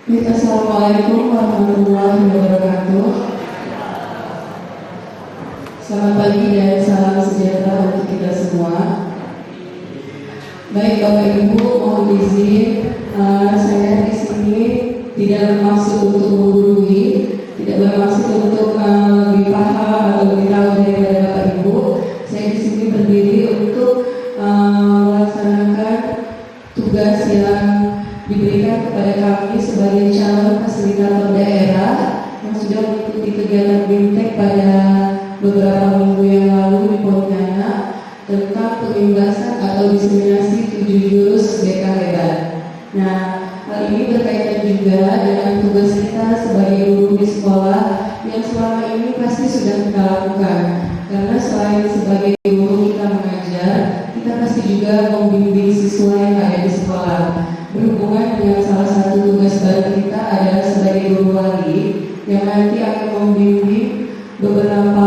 Assalamualaikum warahmatullahi wabarakatuh. Selamat pagi dan salam sejahtera untuk kita semua. Baik Bapak Ibu, mohon izin saya di sini tidak bermaksud untuk menggurui, tidak bermaksud untuk lebih paham atau lebih tahu daripada Bapak Ibu. Saya di sini berdiri untuk melaksanakan tugas yang diberikan kepada kami sebagai calon fasilitator daerah yang sudah mengikuti kegiatan BIMTEK pada beberapa minggu yang lalu di Pontianak tentang pengimblasan atau diseminasi 7 jurus BK hebat. Nah, hal ini berkaitan juga dengan tugas kita sebagai guru di sekolah yang selama ini pasti sudah kita lakukan. Karena selain sebagai guru kita mengajar, kita pasti juga membimbing siswa yang ada di sekolah. Berhubungan dengan salah satu tugas baru kita adalah sebagai guru wali yang nanti akan membimbing beberapa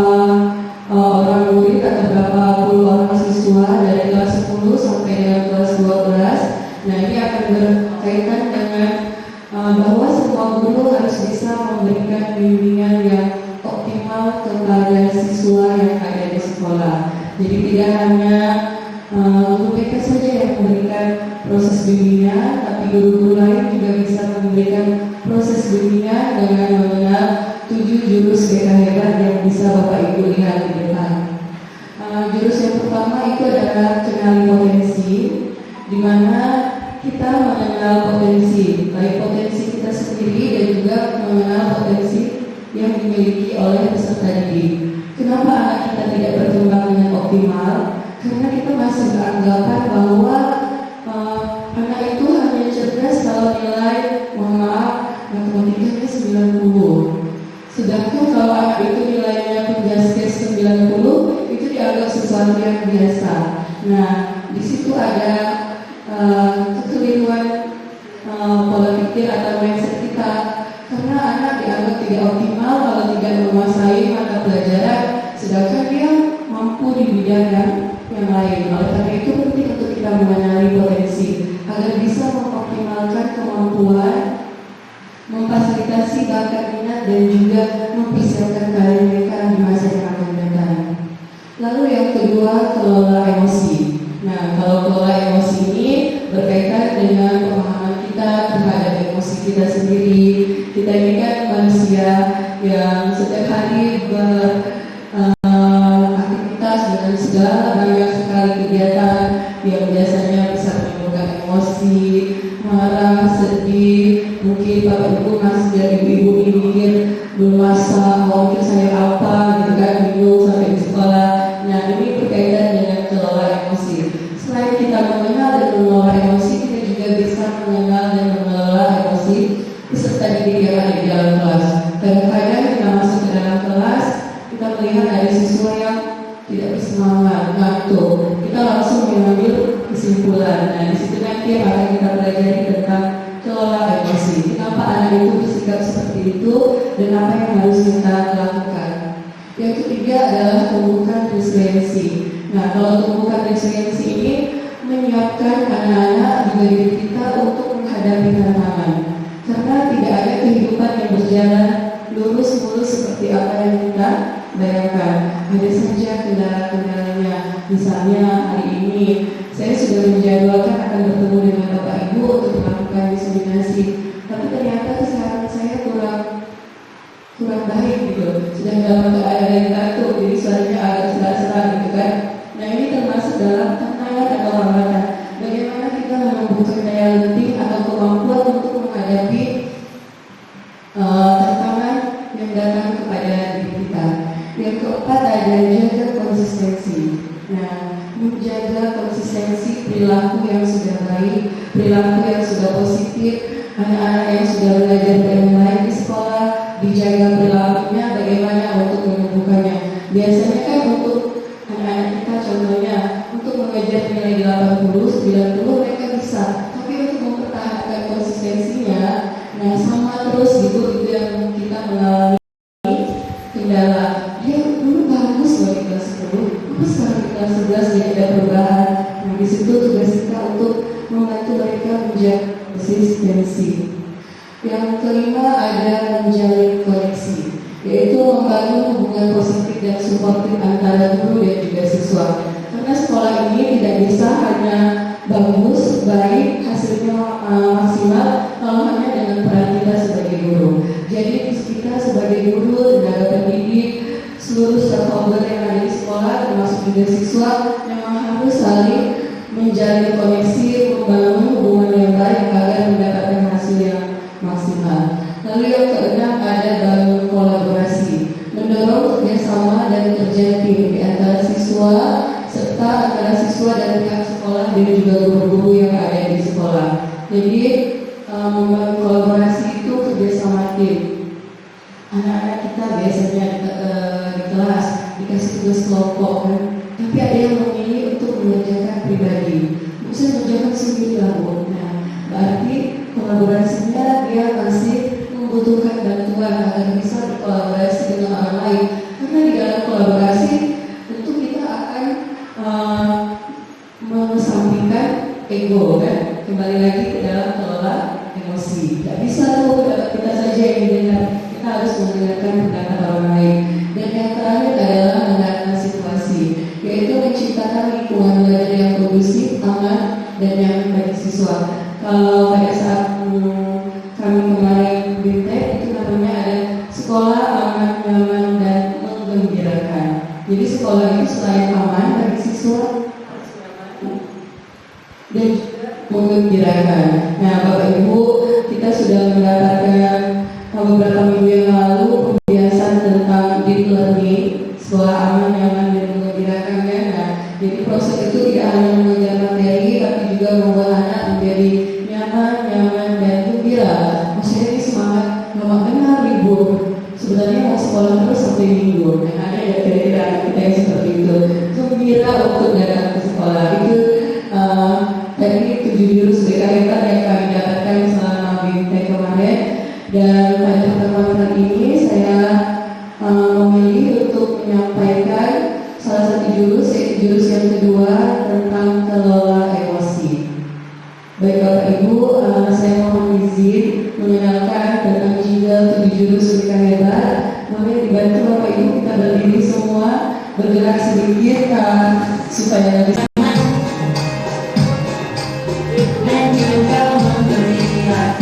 orang murid atau beberapa puluh orang siswa dari kelas 10 sampai dengan kelas 12. Nah, ini akan berkaitan dengan bahwa semua guru harus bisa memberikan bimbingan yang optimal kepada siswa yang ada di sekolah. Jadi tidak hanya guru BK saja yang memberikan proses bimbingan, tapi guru-guru lain juga bisa memberikan proses bimbingan dengan mengenal 7 jurus BK hebat yang bisa Bapak Ibu lihat di depan. Jurus yang pertama itu adalah kenali potensi, di mana kita mengenal potensi, baik potensi kita sendiri dan juga mengenal potensi yang dimiliki oleh peserta didik. Kenapa anak kita tidak berkembang dengan optimal? Karena kita masih beranggapan bahwa anak itu hanya cerdas kalau nilai, mohon maaf, matematikanya 90. Sedangkan kalau anak itu nilainya penjaskes 90, itu dianggap sesuatu yang biasa. Nah, di situ ada kekeliruan pola pikir atau mindset kita. Karena anak dianggap tidak optimal kalau tidak menguasai mata pelajaran, sedangkan dia mampu di bidang yang lain. Oleh karena itu penting untuk kita mengenali potensi agar bisa mengoptimalkan kemampuan, memfasilitasi bakat minat dan juga mempersiapkan karir mereka di masa yang akan datang. Lalu yang kedua, kelola emosi. Nah, kalau kelola emosi ini berkaitan dengan pemahaman kita terhadap emosi kita sendiri. Kita ini kan manusia yang setiap hari beraktivitas dengan segala banyak sekali kegiatan yang biasanya bisa menimbulkan emosi, marah, sedih. Mungkin Bapak Ibu masih dari ibu-ibu ini mikir belum masak, mau mikir saya apa gitu kan, bingung sampai di sekolah. Nah, ini berkaitan dengan kelola emosi. Selain kita mengenal dan mengelola emosi, kita juga bisa mengenal dan mengelola emosi peserta didik yang ada di dalam kelas. Kadang-kadang kita masuk ke dalam kelas, kita melihat ada siswa yang tidak bersemangat, ngantuk. Kita langsung mengambil kesimpulan. Nah, di situ nanti akan kita pelajari tentang kelola emosi. Kenapa anak itu bersikap seperti itu dan apa yang harus kita lakukan. Yang ketiga adalah tumbuhkan resiliensi. Nah, kalau tumbuhkan resiliensi ini menyiapkan anak-anak juga diri kita untuk menghadapi tantangan. Karena tidak ada kehidupan yang berjalan lurus-mulus seperti apa yang kita bayangkan. Ada saja kendala-kendalanya. Misalnya hari ini saya sudah menjadwalkan akan bertemu dengan Bapak Ibu untuk melakukan diseminasi, tapi ternyata kesehatan saya kurang baik gitu. Sudah dalam keadaan yang kantuk, jadi suaranya agak serak-serak gitu kan. Nah, ini termasuk dalam tantangan atau hambatan. Bagaimana kita menumbuhkan daya lenting atau kemampuan untuk menghadapi tantangan yang datang kepada diri kita. Yang keempat ada jaga konsistensi. Nah, menjaga konsistensi perilaku yang sudah baik, perilaku yang sudah positif, anak-anak yang sudah belajar dengan baik di sekolah, dijaga perilakunya, bagaimana untuk menumbuhkannya. Biasanya kan untuk anak-anak kita contohnya, untuk mengejar nilai 80, 90 mereka bisa, tapi untuk mempertahankan konsistensinya, nah sama terus gitu, itu yang kita mengalami kendala. Dia dulu bagus loh di kelas 10, tapi sekarang di kelas 11 dia tidak perubahan. Nah, di situ tugas kita untuk membantu mereka menjaga konsistensi. Yang kelima ada menjalin koneksi, yaitu membangun hubungan positif dan suportif antara guru dan juga siswa. Karena sekolah ini tidak bisa hanya bagus, baik, hasilnya maksimal kalau hanya dengan peran kita sebagai guru. Jadi kita sebagai guru, tenaga pendidik, seluruh stakeholder yang ada di sekolah, termasuk juga siswa, memang harus saling menjalin koneksi, membangun hubungan yang baik agar mendapatkan hasil yang maksimal. Lalu yang keenam ada bangun kolaborasi, mendorong kerjasama dan kerja tim di antara siswa serta antara siswa dan pihak sekolah dan juga guru-guru yang ada di sekolah. Jadi membangun kolaborasi itu kerjasama tim. Anak-anak kita biasanya di kelas dikasih tugas kelompok kan, tapi ada yang memilih untuk mengerjakan pribadi. Bisa mengerjakan sendiri lah Bu. Nah, berarti kolaborasinya dia masih membutuhkan bantuan agar bisa berkolaborasi dengan orang lain. Karena di dalam kolaborasi tentu kita akan mengesampingkan ego kan. Kembali lagi ke dalam kelola emosi. Tidak bisa tuh kita saja yang mendengar. Kita harus mendengarkan pendapat orang lain. Dan yang terakhir adalah mengenal situasi, yaitu menciptakan lingkungan belajar yang kondusif, aman, dan nyaman bagi siswa. Kalau pada saat kami kemarin BIMTEK itu namanya ada sekolah aman, nyaman, dan menggembirakan. Jadi sekolah itu selain aman bagi siswa dan juga menggembirakan. Nah, Bapak Ibu, kita sudah mendapatkan beberapa minggu yang lalu pembiasan tentang deep learning, sekolah aman, nyaman, dan menggembirakan kan. Nah, jadi proses itu tidak hanya mengejar materi, tapi juga membuat anak menjadi nyaman, dan gembira. Maksudnya ini semangat, nggak benar libur. Sebenarnya mau sekolah terus sampai minggu. Nah, ada ya kira-kira kita yang seperti itu. Gembira untuk datang ke sekolah. Itu tadi 7 jurus BKK yang kami dapatkan selama BIMTEK kemarin. Dan pada pertemuan ini saya memilih untuk menyampaikan salah satu jurus, yaitu jurus yang kedua tentang kelola emosi. Baik Bapak Ibu, saya mohon izin mengenalkan tentang jingle 7 jurus mereka hebat. Boleh dibantu Bapak Ibu kita berdiri semua, bergerak sedikit supaya bisa. Dan juga memberikan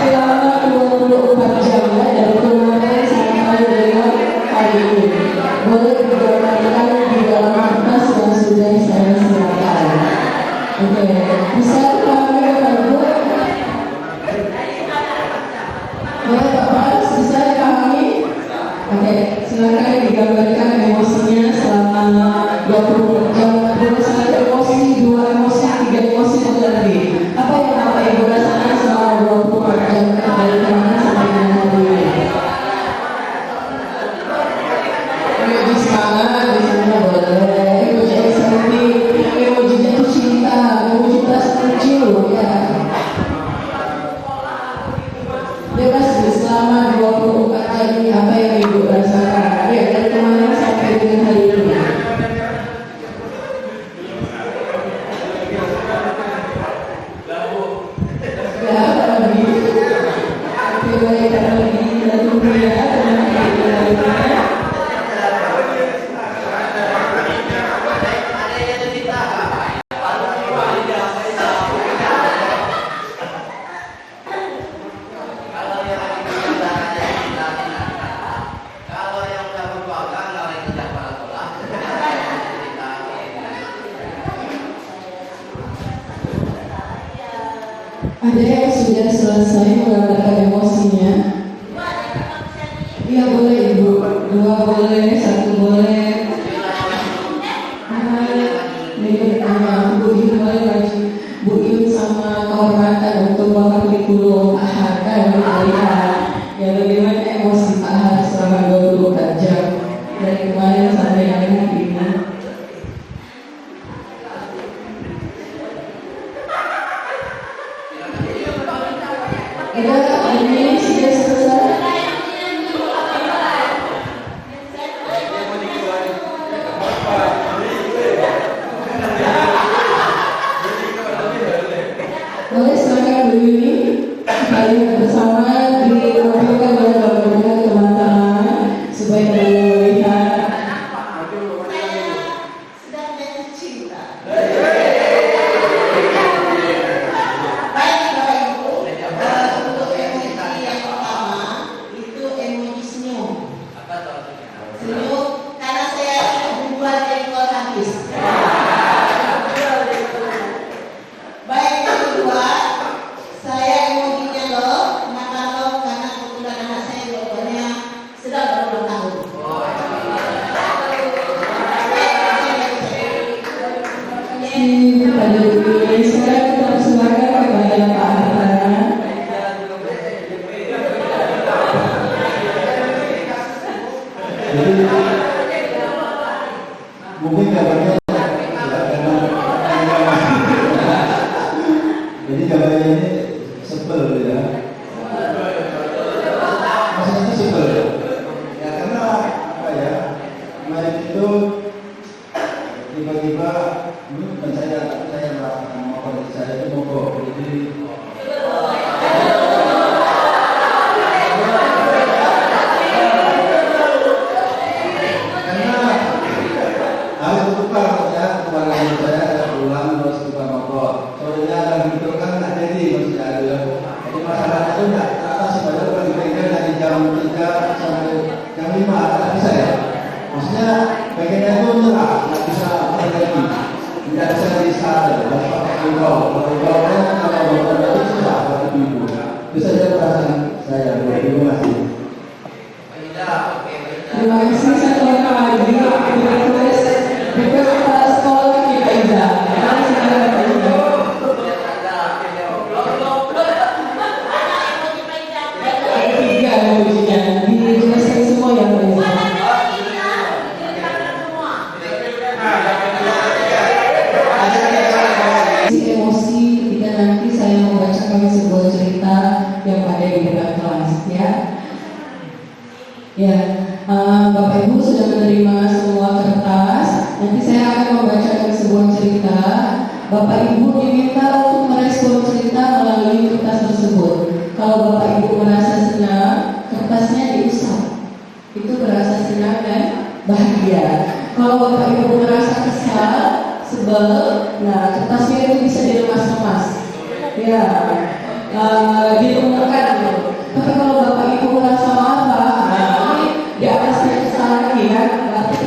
selama 24 jam ya, dari kemarin sampai dengan hari boleh digambarkan di dalam kertas yang sudah saya siapkan. Oke, bisa dipahami Bapak Ibu? Boleh Bapak, bisa dipahami? Oke, silakan digambarkan emosinya selama 20 jam. Boleh satu emosi, 2 emosi, 3 emosi, atau lebih. Apa yang Bapak Ibu rasakan selama 24 jam dari kemarin sampai dengan hari ini? Emoji semangat, biasanya boleh. Emoji excited, emoji jatuh cinta, emoji tas kecil, ya. Bebas selama 24 jam ini apa yang Ibu rasakan? Ya, dari kemarin sampai dengan hari ini. Ya, lebih. Oke, baik, karena lebih kita tunggu ya, dengan kita lainnya. Ada yang sudah selesai menggambarkan emosinya? Iya boleh Ibu, 2 boleh, 1 boleh. Bu Yun boleh lagi. Bu Yun sama kehormatan untuk Bapak Kurikulum Ahad kan melihat ya bagaimana emosi Pak Ahad selama 24 jam dari kemarin sampai hari ini. Ini sudah selesai. Boleh silakan Bu Yuni kalian bersama ditampilkan oleh Bapak teman-teman supaya melihat. Sekarang kita persilakan kepada Pak Hartana. Mungkin gambarnya jadi gambarnya ini sebel ya. Maksudnya sebel ya karena apa ya, kemarin itu tiba-tiba ini bukan saya mau saya itu mogok jadi Terima kasih satu lagi request kepala sekolah kita Iza. Tiga emojinya dijelaskan semua ya Pak Iza. Emosi ketika nanti saya membacakan sebuah cerita yang ada di depan kelas ya. Ya, Bapak Ibu sudah menerima semua kertas. Nanti saya akan membacakan sebuah cerita. Bapak Ibu diminta untuk merespon cerita melalui kertas tersebut. Kalau Bapak Ibu merasa senang, kertasnya diusap. Itu berasa senang dan bahagia. Kalau Bapak Ibu merasa kesal, sebel, nah kertasnya itu bisa dilemas-lemas. Ya, diumumkan gitu. Tapi kalau Bapak Ibu merasa marah, di atasnya kesal lagi kan, berarti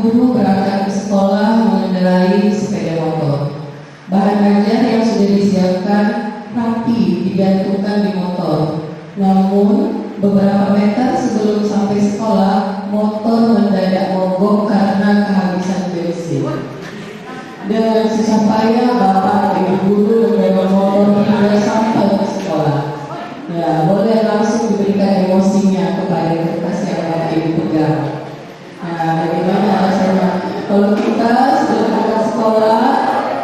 guru berangkat ke sekolah mengendarai sepeda motor. Bahan ajar yang sudah disiapkan rapi digantungkan di motor. Namun, beberapa meter sebelum sampai sekolah, motor mendadak mogok karena kehabisan bensin. Dengan susah payah, bapak dan ibu guru membawa motor hingga sampai ke sekolah. Ya, boleh langsung diberikan emosinya kepada kertas yang bapak ibu pegang. Nah, bagaimana rasanya? Kalau kita sudah berangkat sekolah,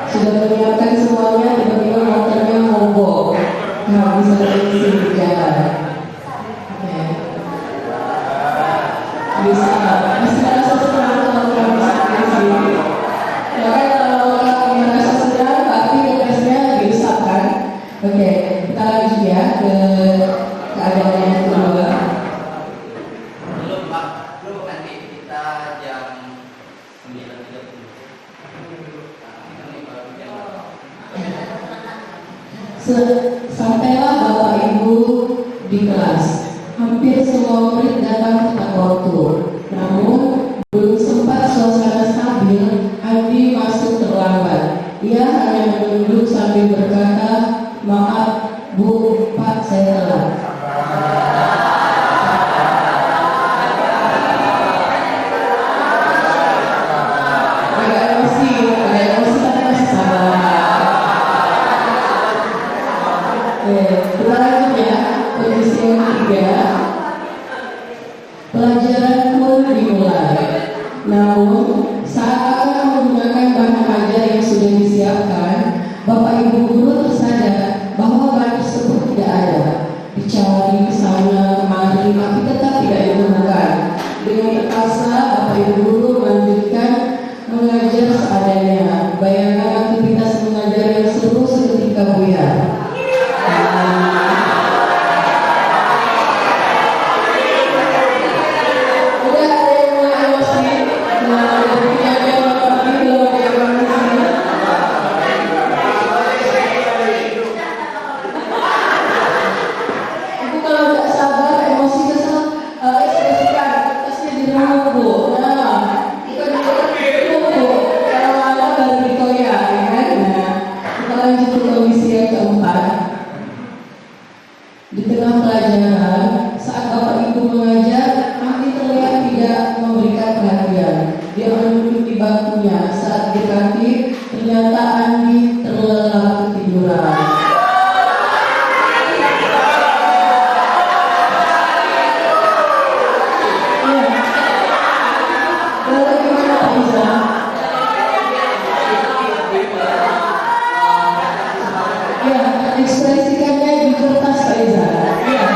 sudah menyiapkan semuanya, tiba-tiba motornya mogok, kehabisan bensin di jalan. Oke. Bisa rasa senang kalau kehabisan bensin. Ya kan kalau merasa senang, tapi kertasnya diusap kan? Oke, kita lanjut ya ke keadaan yang kedua. Belum Pak, belum nanti kita jam 9.30. Ini baru jam Sampailah Bapak Ibu di kelas. Hampir semua murid datang tepat waktu. Namun belum sempat suasana stabil, Andi masuk terlambat. Ia hanya menunduk sambil berkata, "Maaf Bu, Pak, saya telat." Agak emosi tapi masih sabar. Oke, kita lanjut ya. Kondisi yang ketiga, pelajaran pun dimulai. Namun, saat akan menggunakan bahan ajar yang sudah disiapkan, Bapak Ibu guru tersadar bahwa bahan tersebut tidak ada. Dicari sana kemari, tapi tetap tidak ditemukan. Dengan terpaksa, Bapak Ibu guru melanjutkan mengajar seadanya. Bayangkan aktivitas mengajar yang seru seketika buyar. Di tengah pelajaran, saat Bapak Ibu mengajar, Andi terlihat tidak memberikan perhatian. Dia menunduk di bangkunya. Saat diganti, ternyata Andi terlelap ketiduran. Bagaimana Pak Iza? Ya, ekspresikannya di kertas Pak Iza. Ya.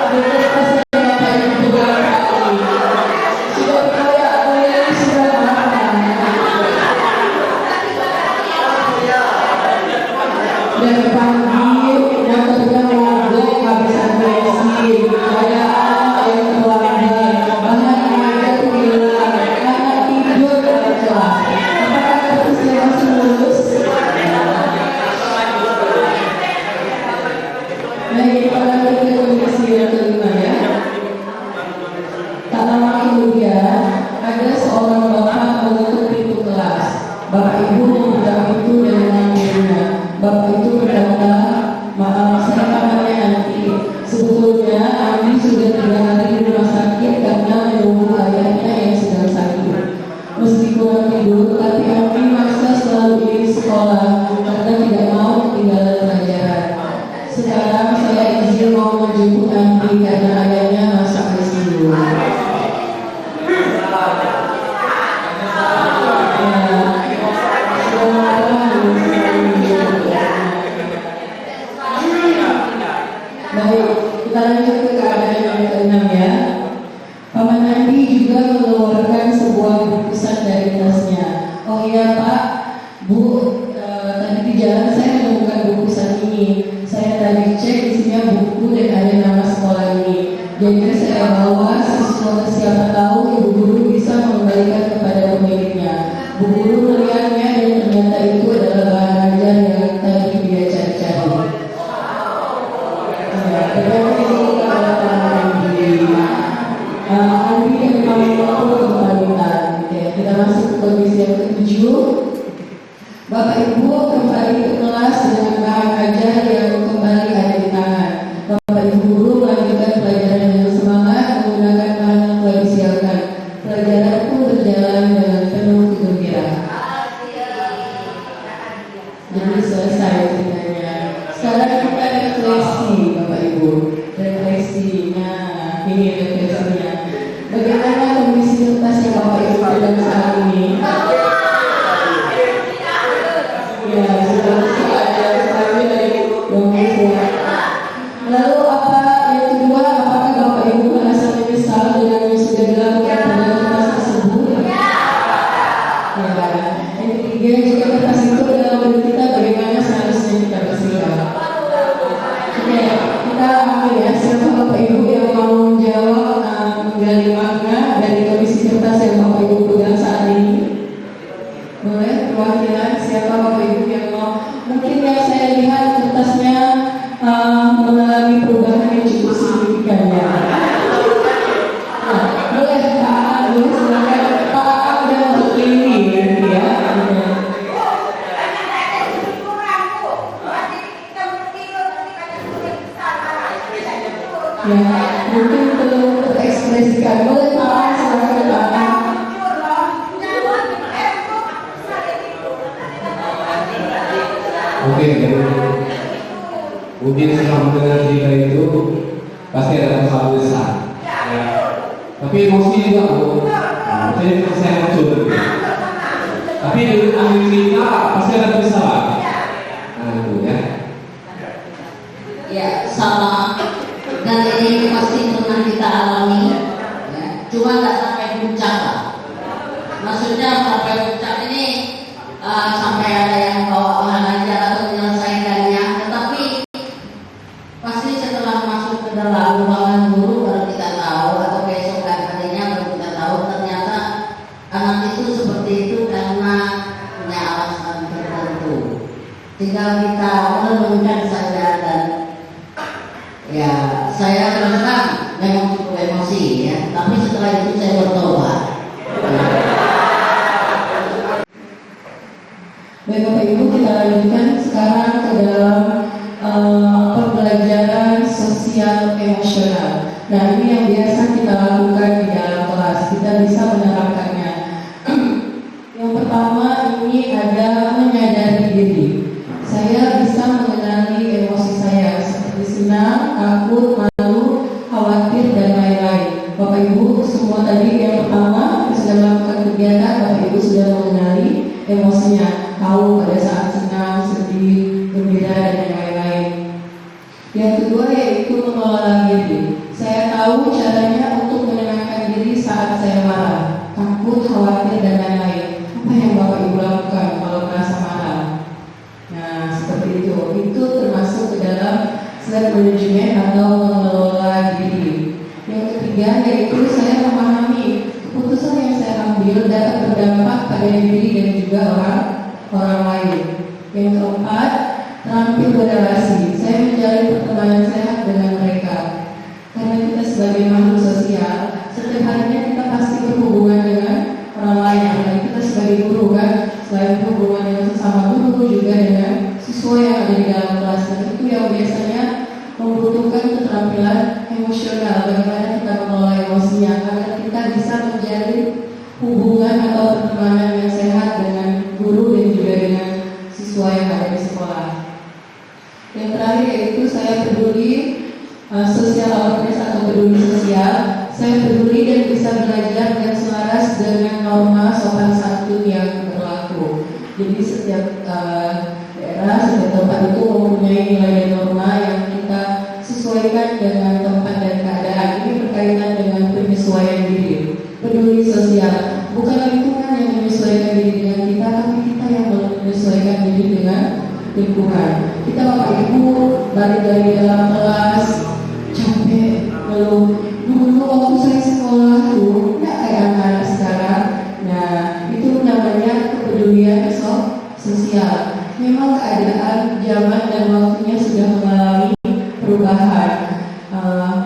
Di kertas yang Bapak Ibu pegang tadi. Sudah kayak ini sudah makan. Dan pagi motornya mogok kehabisan bensin. Kayak yang terlambat. Bahan ajar hilang. Anak tidur dalam kelas. Apakah kertasnya masih mulus? Baik, kita lanjut ke kondisi yang kelima ya. Tak lama kemudian, ada seorang bapak mengetuk pintu kelas. Bapak ibu membuka pintu dan memanggilnya. Bapak itu berkata, "Maaf, saya kamarnya nanti. Sebetulnya Andi sudah 3 hari di rumah sakit karena menunggu ayahnya yang sedang sakit. Meski kurang tidur, tapi Andi maksa selalu ingin sekolah karena tidak mau ketinggalan pelajaran. Sekarang saya izin mau menjemput Andi karena ayahnya masak ICU." Baik, kita lanjut ke keadaan yang keenam ya. Paman Andi juga mengeluarkan sebuah bungkusan dari tasnya. "Oh iya Pak, Bu, tadi di jalan saya menemukan bungkusan ini. Saya tadi cek isinya buku dan ada nama sekolah ini. Jadi saya bawa siapa tahu ibu guru bisa Bapak Ibu kembali ke kelas dengan bahan ajar yang kembali ada di tangan. Bapak Ibu guru melanjutkan pelajaran dengan semangat menggunakan bahan yang telah disiapkan. Pelajaran pun berjalan dengan penuh kegembiraan. Jadi selesai ceritanya. Sekarang kita refleksi, Bapak Ibu. Refleksi. Nah, ini refleksinya. Bagaimana kondisi kertas yang Bapak Ibu pegang saat ini? Ya, sudah ada sekali dari ya. Lalu apa yang kedua? Apakah Bapak Ibu merasa menyesal dengan yang sudah dilakukan pada kertas tersebut? Ya. Yang ketiga, jika kertas itu adalah bagi kita, bagaimana seharusnya kita bersikap? Oke, kita ambil ya. Siapa Bapak Ibu yang mau menjawab menggali makna dari kondisi kertas yang Bapak Ibu pegang saat ini? Boleh perwakilan siapa Bapak Ibu yang mau? Mungkin yang saya lihat kertasnya mengalami perubahan yang cukup signifikan ya. Nah, boleh Pak, boleh silakan Pak udah untuk ini ya. Ya, mungkin perlu terekspresikan. Boleh Pak, silakan Pak. Oke, mungkin setelah mendengar cerita itu pasti ada kesalahan besar. Ya. Tapi emosi juga Bu. Jadi saya hancur. Tapi dengan ahli cerita pasti ada kesalahan. Nah itu ya. Ya sama. Dan ini pasti pernah kita alami. Ya. Cuma nggak sampai puncak lah. Maksudnya sampai puncak ini sampai ada yang bawa mengajar atau menyelesaikannya, tetapi pasti setelah masuk ke dalam ruangan guru baru kita tahu, atau keesokan harinya baru kita tahu ternyata anak itu seperti itu karena punya alasan tertentu. Tinggal kita merenungkan saja, dan ya saya terus terang memang cukup emosi ya, tapi setelah itu saya bertobat. Baik Bapak Ibu, kita lanjutkan sekarang ke dalam pembelajaran sosial emosional. Nah, ini yang biasa kita lakukan di dalam kelas, kita bisa menerapkannya. Yang pertama ini ada menyadari diri. Saya bisa mengenali emosi saya seperti senang, takut, malu, khawatir, dan lain-lain. Bapak Ibu semua tadi yang pertama sudah melakukan kegiatan, Bapak Ibu sudah mengenali emosinya, tahu pada saat senang, sedih, gembira, dan yang lain-lain. Yang kedua yaitu mengelola diri. Saya tahu caranya untuk menenangkan diri saat saya marah, takut, khawatir, dan lain-lain. Apa yang Bapak Ibu lakukan kalau merasa marah? Nah, seperti itu. Itu termasuk ke dalam self management atau mengelola diri. Yang ketiga yaitu saya memahami keputusan yang saya ambil dapat berdampak pada diri dan juga orang lain. Yang keempat, terampil berrelasi. Saya menjalin pertemanan sehat dengan mereka. Karena kita sebagai makhluk sosial, setiap harinya kita pasti berhubungan dengan orang lain. Apalagi kita sebagai guru kan, selain berhubungan dengan sesama guru juga dengan siswa yang ada di dalam kelas. Dan itu yang biasanya membutuhkan keterampilan emosional. Bagaimana kita mengelola emosinya agar kita bisa menjalin hubungan atau pertemanan yang sehat dengan guru dan juga dengan siswa yang ada di sekolah. Yang terakhir yaitu saya peduli, social awareness atau peduli sosial. Saya peduli dan bisa belajar dan selaras dengan norma sopan santun yang berlaku. Jadi setiap daerah, setiap tempat itu mempunyai nilai dan norma yang kita sesuaikan dengan tempat dan keadaan. Ini berkaitan dengan penyesuaian diri. Peduli sosial, bukan lingkungan yang menyesuaikan diri dengan kita, tapi kita yang menyesuaikan diri dengan lingkungan. Kita Bapak Ibu balik dari dalam kelas capek, lalu dulu waktu saya sekolah tuh nggak kayak anak sekarang. Nah, itu namanya kepedulian sosial. Memang keadaan zaman dan waktunya sudah mengalami perubahan.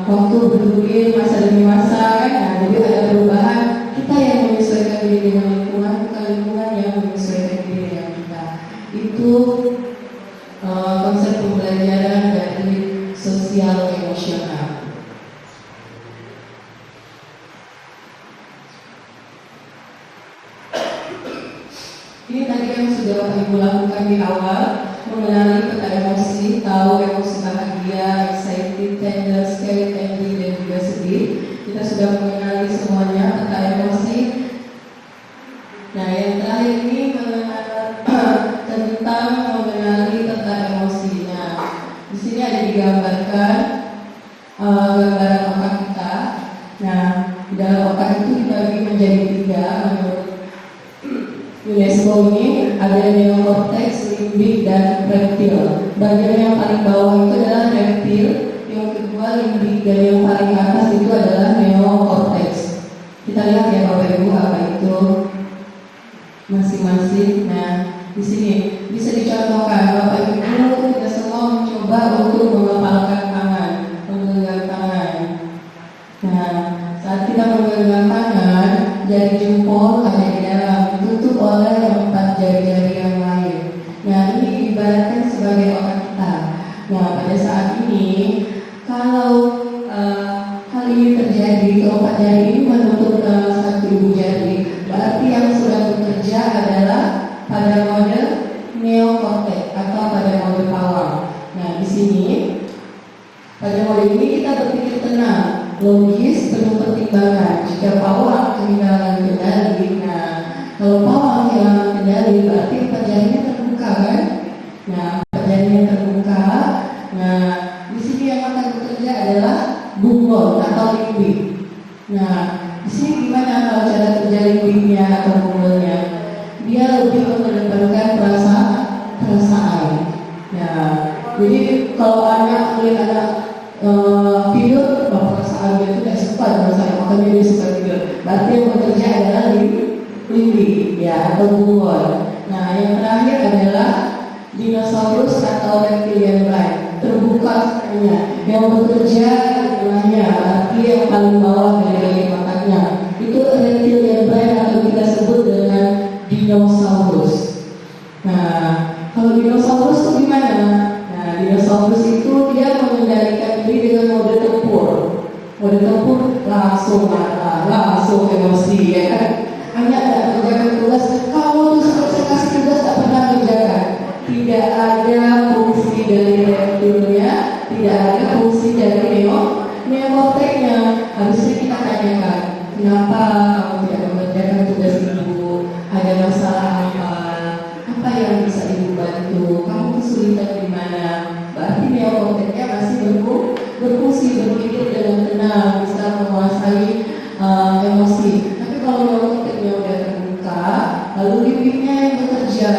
Waktu bergulir masa demi masa kan, nah, jadi ada perubahan. Kita yang menyesuaikan diri dengan lingkungan, bukan lingkungan yang menyesuaikan Ini tadi yang sudah Bapak Ibu lakukan di awal, mengenali peta emosi, tahu emosi bahagia, excited, tender, scared, angry, dan juga sedih. Kita sudah mengenali semuanya peta emosi. Nah, yang terakhir ini tentang mengenali peta emosi. Nah, di sini ada digambarkan gambaran otak kita. Nah, di dalam otak itu dibagi menjadi 3 menurut UNESCO ini, ada neokortex, limbik, dan reptil. Bagian yang paling bawah itu adalah reptil, yang kedua limbik, dan yang paling atas itu adalah neokortex. Kita lihat ya Bapak Ibu apa itu masing-masing. Nah, di sini bisa dicontohkan Bapak Ibu, kita semua mencoba untuk mengepalkan tangan, menggenggam tangan. Nah, saat kita menggenggam tangan, jari jempol ada di dalam, ditutup oleh 4 jari-jari yang lain. Nah, ini diibaratkan sebagai otak kita. Nah, pada saat ini, kalau hal ini terjadi, keempat jari ini menutup satu ibu jari, berarti yang sedang bekerja adalah pada mode neokortex atau pada mode pawang. Nah, di sini pada mode ini kita berpikir tenang, logis, penuh pertimbangan. Jika pawang kehilangan kendali, nah kalau pawang kehilangan kendali berarti jarinya terbuka kan? Nah, jarinya terbuka. Nah, di sini yang akan bekerja adalah bunglon atau limbik. Nah, di sini gimana kalau cara kerja limbiknya atau bunglonnya? Dia lebih mengedepankan perasaan. Nah, jadi kalau anak melihat anak tidur, perasaannya itu tidak suka dengan saya, makanya dia suka tidur. Berarti yang bekerja adalah limbik, ya, atau bunglon. Nah, yang terakhir adalah dinosaurus atau reptilian brain, terbuka semuanya. Yang bekerja adalah berarti yang paling bawah dari otaknya itu reptilian brain atau kita sebut dengan dinosaurus. Nah, kalau dinosaurus itu gimana? Nah, dinosaurus itu dia mengendalikan diri dengan mode tempur. Mode tempur langsung marah, langsung emosi, ya kan? Hanya tidak mengerjakan tugas. Kamu tuh saya kasih tugas tak pernah mengerjakan. Tidak ada fungsi dari reptilnya, tidak ada fungsi dari neokorteknya. Harusnya kita tanyakan, kenapa kamu tidak mengerjakan tugas ibu? Ada masalah apa? Apa yang bisa ibu bantu? Kamu kesulitan di mana? Berarti neokorteknya masih berfungsi, berpikir dengan tenang, bisa menguasai emosi. Tapi kalau neokorteknya udah terbuka, lalu limbiknya yang bekerja.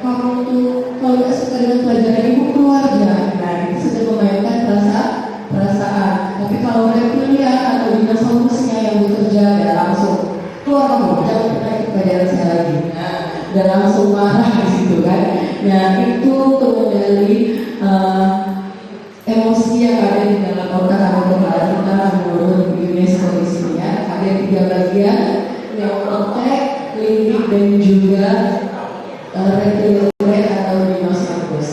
Kamu tuh kalau tidak suka dengan pelajaran ibu keluar aja. Nah, itu sudah memainkan perasaan. Tapi kalau reptilian atau dinosaurusnya yang bekerja, ya langsung keluar kamu, jangan pernah ikut pelajaran saya lagi. Nah, dan langsung marah di situ kan. Nah, itu mengendali emosi yang ada di dalam otak atau kepala kita menurut UNESCO di sini ya. Ada 3 bagian, neokortex, limbik, dan juga reptilian atau dinosaurus.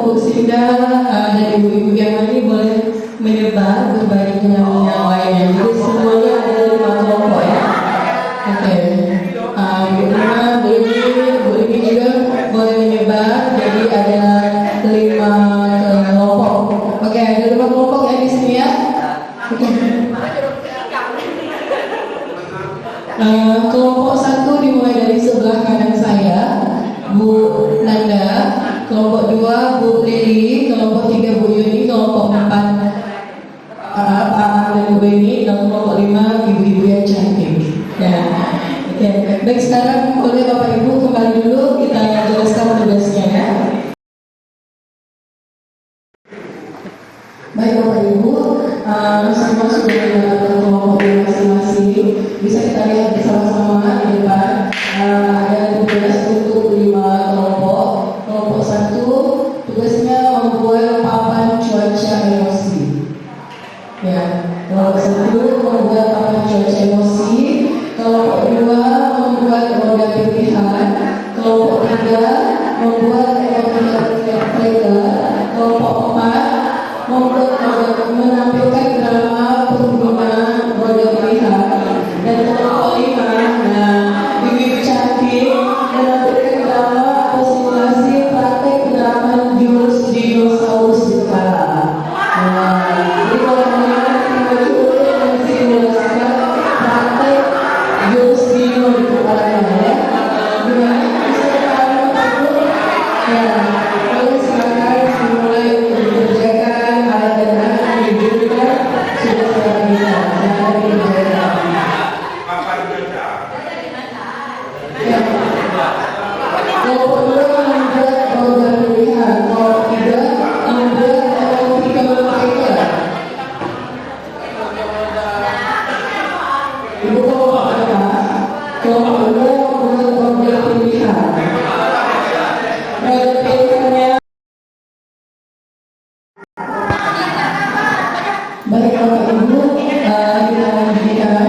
Bu Sinda dan ibu-ibu yang lain boleh menyebar berbagi dengan yang lainnya. Jadi semuanya ada 5 kelompok ya. Oke. Bu Rima, Bu Rimi juga boleh menyebar. Jadi ada 5 kelompok. Oke, ada 5 kelompok ya di sini ya. Oke. Kelompok 1 dimulai dari sebelah kanan saya, Bu Nanda. Kelompok 2 Bu Lili, kelompok 3 Bu Yuni, kelompok 4 Pak dan Bu Beni, dan kelompok 5 ibu-ibu yang cantik. Ya. Oke. Baik, sekarang boleh Bapak Ibu kembali dulu kita jelaskan tugasnya ya. Baik Bapak Ibu, semua sudah mendapatkan kelompok masing-masing. Bisa kita lihat bersama-sama di depan. Ada tugas untuk 5 kelompok. Kelompok 1 tugasnya membuat papan cuaca emosi. Ya, kelompok 1 membuat papan cuaca emosi. Kelompok 2 membuat roda pilihan. Kelompok 3 membuat trigger. Kelompok 4 membuat menampilkan drama pengguna roda pilihan. Dan kelompok 5, ibu-ibu cantik menampilkan drama atau simulasi praktek penerapan jurus dinosaurus di kepala. Jadi kalau kalian simulasikan praktek jurus dino di kepalanya ya. Gimana? Bisa kalian tahu? Ya, lalu silakan dimulai untuk dikerjakan alat dan alat yang diberikan sudah saya bisa. Silakan dikerjakan. Ya. Kelompok 2 membuat roda pilihan. Kelompok 3 membuat optical fiber. Ibu kelompok berapa? Kelompok 2 membuat roda pilihan. Roda pilihannya. Baik Bapak Ibu, kita lanjutkan.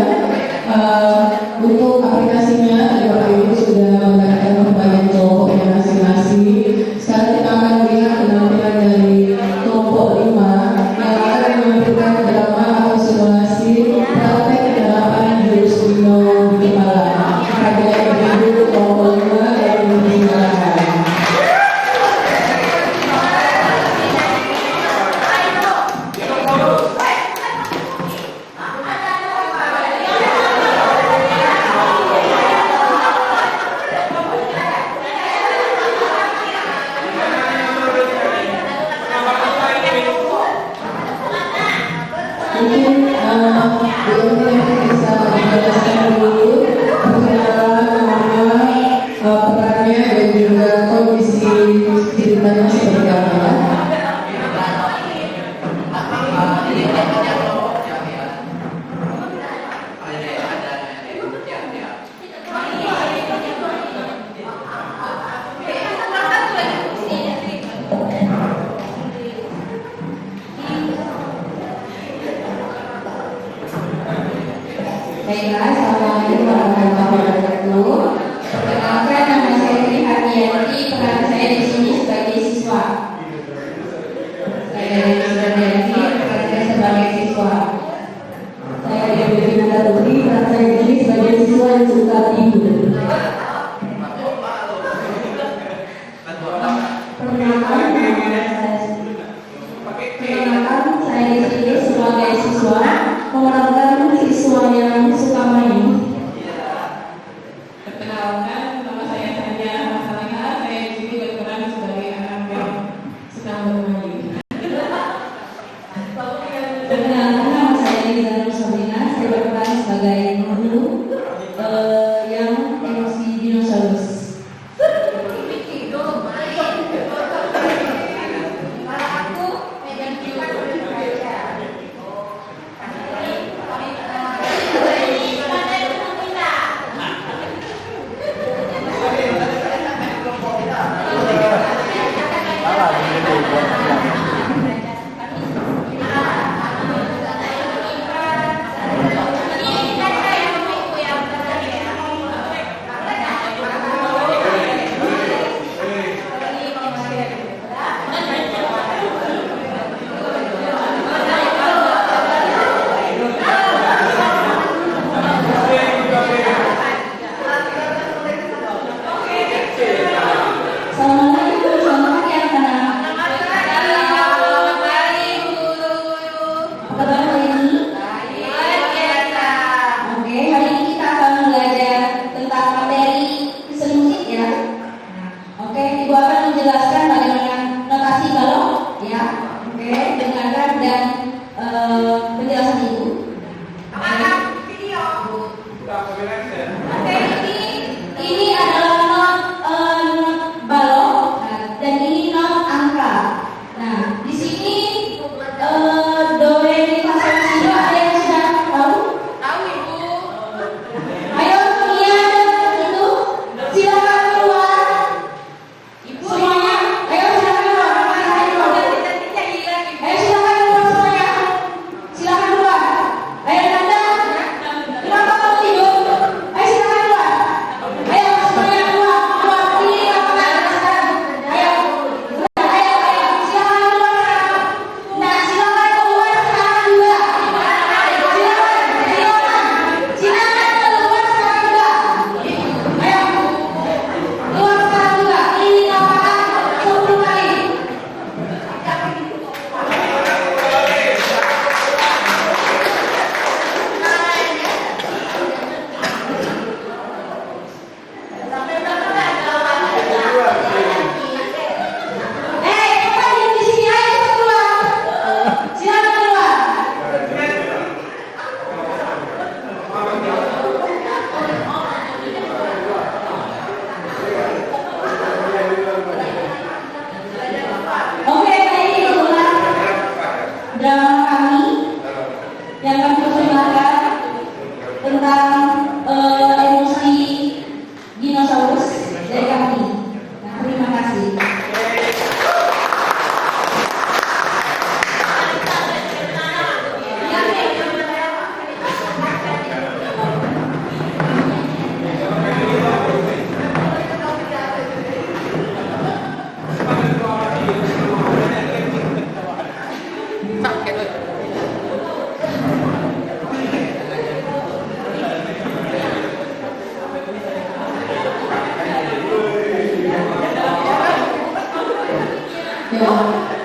Untuk aplikasinya tadi Bapak Ibu sudah mendapatkan pembagian kelompoknya masing-masing. Sekarang kita akan lihat penampilan dari kelompok 5 yang akan menampilkan drama atau simulasi praktek penerapan jurus dino di kepala. Pada ibu kelompok 5 yang dipersilakan. Mungkin Bu Emi bisa menjelaskan dulu perkenalan nama, perannya dan juga kondisi ceritanya seperti apa ya. Baiklah, Assalamualaikum warahmatullahi wabarakatuh. Perkenalkan, nama saya Tri Hardianti. Peran saya di sini sebagai siswa.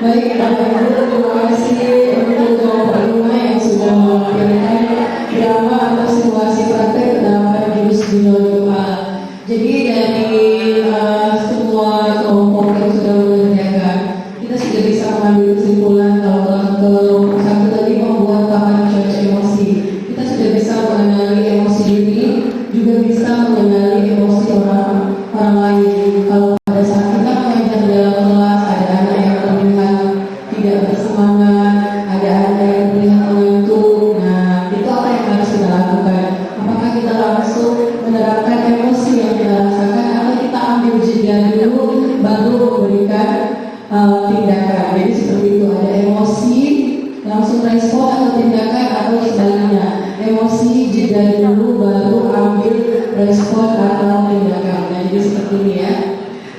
Baik, Bapak Ibu, terima kasih untuk Bapak Rumah yang sudah memberikan drama atau situasi praktek penerapan jurus ginjal kepala. Jadi dari semua kelompok yang sudah mengerjakan, kita sudah bisa mengambil kesimpulan kalau kelompok satu tadi membuat tahapan cuaca emosi. Kita sudah bisa mengenali emosi diri, juga bisa mengenali emosi orang lain. Kalau pada saat kita mengajar dalam kelas, ada anak yang terlihat tidak bersemangat, ada anak yang terlihat mengantuk. Nah, itu apa yang harus kita lakukan? Apakah kita langsung menerapkan emosi yang kita rasakan, atau kita ambil jeda dulu baru memberikan tindakan? Jadi seperti itu, ada emosi langsung respon atau tindakan, atau sebaliknya emosi jeda dulu baru ambil respon atau tindakan. Nah, jadi seperti ini ya.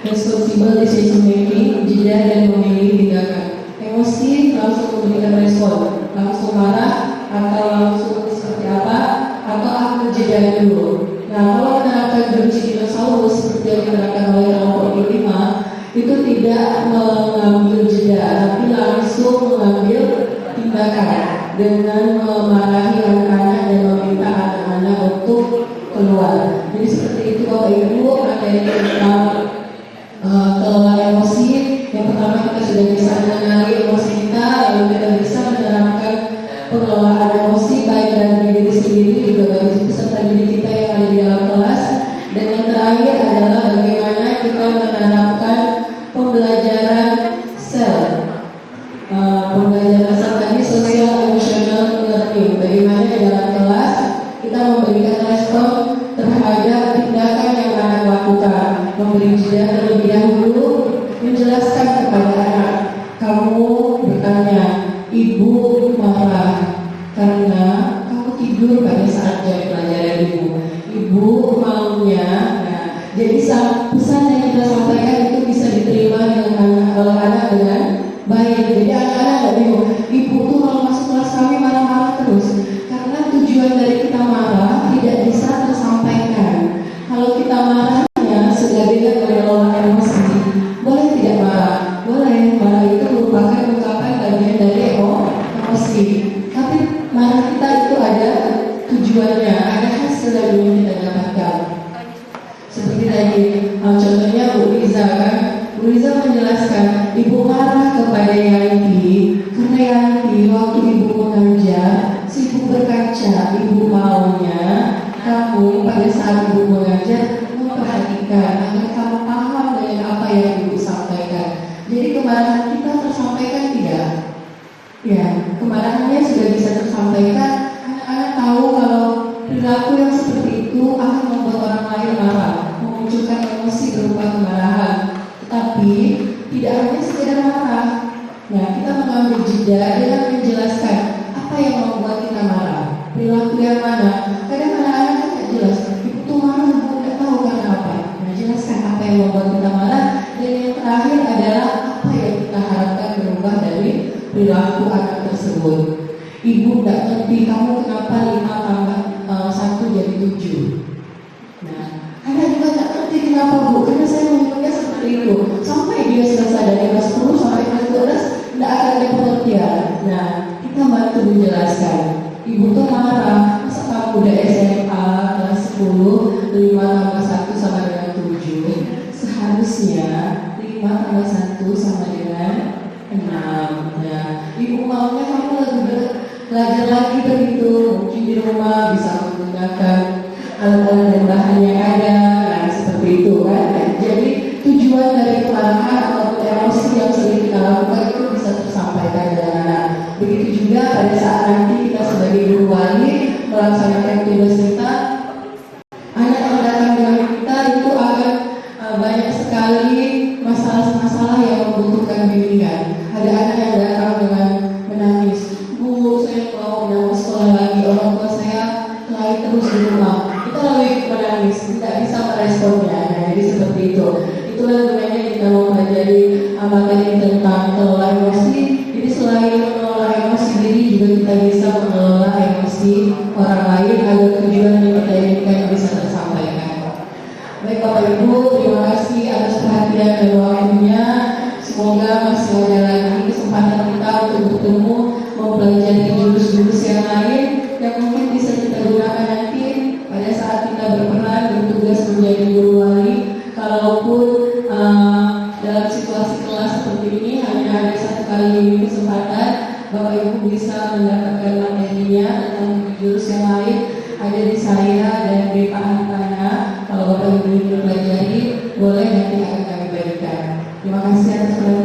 Responsible decision making, jeda dan memilih tindakan. Emosi langsung memberikan respon, langsung marah atau langsung seperti apa, atau ambil jeda dulu. Nah, kalau menerapkan jurus dinosaurus seperti yang diterapkan oleh kelompok 5, itu tidak mengambil jeda, tapi langsung mengambil tindakan dengan memarahi anak-anak dan meminta anak-anak untuk keluar. Jadi seperti itu Bapak Ibu, materi tentang kelola emosi. Yang pertama, kita sudah bisa mengenali emosi kita, lalu kita bisa menerapkan pengelolaan emosi baik dari diri sendiri juga bagi peserta didik kita yang ada di dalam kelas. Dan yang terakhir adalah bagaimana kita menerapkan pembelajaran sel. Pembelajaran sel tadi social emotional learning. Bagaimana di dalam kelas kita memberikan respon terhadap tindakan yang anak lakukan, memberi jeda terlebih dahulu, menjelaskan kepada anak. Kamu bertanya, ibu marah karena kamu tidur pada saat jam pelajaran ibu. Ibu maunya. Nah, jadi pesan yang kita sampaikan itu bisa diterima oleh anak dengan baik. Jadi anak-anak nggak bingung. Ibu tuh kalau masuk kelas kami marah-marah terus, karena tujuan dari kita marah tidak bisa tersampaikan. Kalau kita marahnya sudah beda mengelola emosi. Boleh tidak marah? Boleh. Marah itu merupakan ungkapan bagian dari emosi. Tapi marah kita itu ada tujuannya, ada hasil yang ingin kita dapatkan. Seperti tadi, contohnya Bu Riza kan, Bu Riza menjelaskan, ibu marah kepada Yanti karena Yanti waktu ibu mengajar, sibuk berkaca. Ibu maunya kamu pada saat ibu mengajar memperhatikan agar kamu paham dengan apa yang ibu sampaikan. Jadi kemarahan kita tersampaikan tidak? Ya, kemarahannya sudah bisa tersampaikan. Anak-anak tahu kalau perilaku yang seperti itu akan membuat orang lain marah, memunculkan emosi berupa kemarahan. Tetapi tidak hanya sekedar marah. Nah, kita mengambil jeda dengan menjelaskan apa yang membuat kita marah, perilaku yang mana. Kadang anak-anak kan tidak jelas, ibu tuh marah, ibu tidak tahu karena apa. Nah, jelaskan apa yang membuat kita marah. Dan yang terakhir adalah apa yang kita harapkan berubah dari perilaku anak tersebut. Ibu tidak ngerti kamu kenapa 5 tambah 1 jadi 7. Nah, anak juga tidak ngerti kenapa Bu, karena saya menyebutnya seperti itu. Sampai dia selesai dari kelas 10 sampai kelas 12 tidak akan ada pengertian. Nah, kita bantu menjelaskan. Ibu tuh marah, masa kamu udah SMA kelas 10 5 tambah 1 sama dengan 7. Seharusnya 5 tambah 1 sama dengan 6. Nah, ibu maunya kamu belajar lagi berhitung. Mungkin di rumah bisa menggunakan alat-alat dan bahan yang ada. Nah, seperti itu kan. Jadi tujuan dari kemarahan atau emosi yang sering kita lakukan itu bisa tersampaikan dengan anak. Begitu juga pada saat nanti kita sebagai guru wali melaksanakan tugas kita, anak yang datang dengan kita itu akan banyak sekali masalah-masalah yang membutuhkan bimbingan. Ada anak yang datang dengan menangis, Bu, saya mau menangis sekolah lagi, orang tua saya lari terus di rumah. Kita lalu ikut menangis, tidak bisa meresponnya. Nah, jadi seperti itu. Itulah gunanya kita mempelajari materi tentang kelola emosi. Jadi selain mengelola emosi diri, juga kita bisa mengelola emosi orang lain agar tujuan yang kita inginkan bisa tersampaikan. Baik Bapak Ibu, terima kasih atas perhatian dan waktunya. Semoga masih ada lagi sekali kesempatan Bapak Ibu bisa mendapatkan materinya tentang jurus yang lain ada di saya dan di Pak Antana. Kalau Bapak Ibu ingin pelajari, boleh nanti akan kami berikan. Terima kasih atas perhatian.